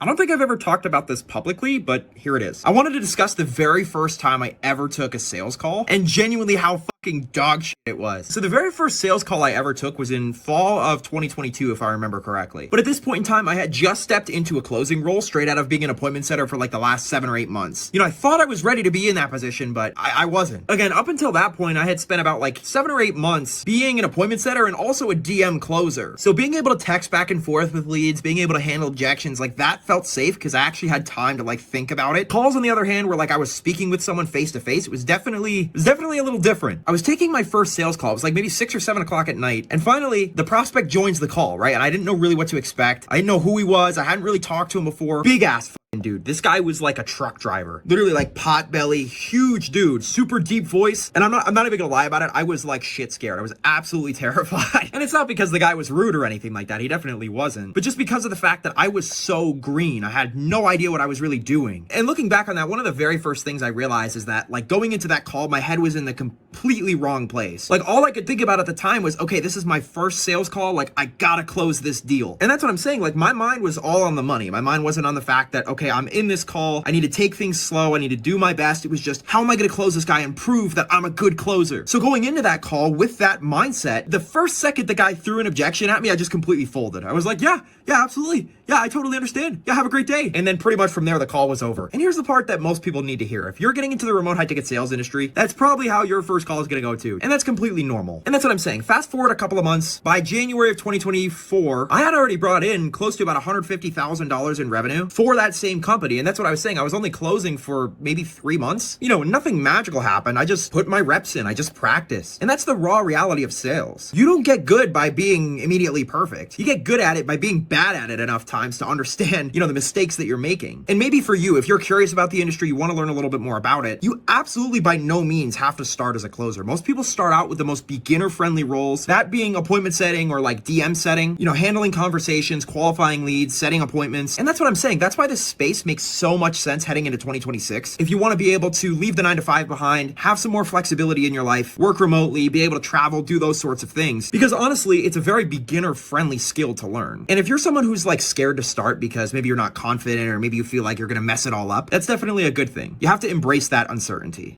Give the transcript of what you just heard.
I don't think I've ever talked about this publicly, but here it is. I wanted to discuss the very first time I ever took a sales call and genuinely how fucking dog shit it was. So the very first sales call I ever took was in fall of 2022, if I remember correctly. But at this point in time, I had just stepped into a closing role straight out of being an appointment setter for like the last 7 or 8 months. You know, I thought I was ready to be in that position, but I wasn't. Again, up until that point, I had spent about like 7 or 8 months being an appointment setter and also a DM closer. So being able to text back and forth with leads, being able to handle objections, like that felt safe because I actually had time to like think about it. Calls, on the other hand, were like I was speaking with someone face to face. It was definitely a little different. I was taking my first sales call. It was like maybe 6 or 7 o'clock at night. And finally, the prospect joins the call, right? And I didn't know really what to expect. I didn't know who he was. I hadn't really talked to him before. Big ass dude. This guy was like a truck driver. Literally like pot belly, huge dude, super deep voice. And I'm not even gonna lie about it. I was like shit scared. I was absolutely terrified. And it's not because the guy was rude or anything like that. He definitely wasn't. But just because of the fact that I was so green. I had no idea what I was really doing. And looking back on that, one of the very first things I realized is that like going into that call, my head was in the completely wrong place. Like all I could think about at the time was, okay, this is my first sales call. Like I gotta close this deal. And that's what I'm saying. Like my mind was all on the money. My mind wasn't on the fact that, okay, I'm in this call. I need to take things slow. I need to do my best. It was just, how am I going to close this guy and prove that I'm a good closer? So going into that call with that mindset, the first second the guy threw an objection at me, I just completely folded. I was like, yeah, absolutely. Yeah, I totally understand. Yeah, have a great day. And then pretty much from there, the call was over. And here's the part that most people need to hear. If you're getting into the remote high ticket sales industry, that's probably how your first call is going to go too. And that's completely normal. And that's what I'm saying. Fast forward a couple of months, by January of 2024, I had already brought in close to about $150,000 in revenue for that same company. And that's what I was saying. I was only closing for maybe 3 months. You know, nothing magical happened. I just put my reps in. I just practiced. And that's the raw reality of sales. You don't get good by being immediately perfect. You get good at it by being bad at it enough times to understand, you know, the mistakes that you're making. And maybe for you, if you're curious about the industry, you want to learn a little bit more about it, you absolutely by no means have to start as a closer. Most people start out with the most beginner-friendly roles, that being appointment setting or like DM setting, you know, handling conversations, qualifying leads, setting appointments. And that's what I'm saying. That's why this space makes so much sense heading into 2026. If you want to be able to leave the 9 to 5 behind, have some more flexibility in your life, work remotely, be able to travel, do those sorts of things. Because honestly, it's a very beginner-friendly skill to learn. And if you're someone who's like scared to start because maybe you're not confident or maybe you feel like you're going to mess it all up, that's definitely a good thing. You have to embrace that uncertainty.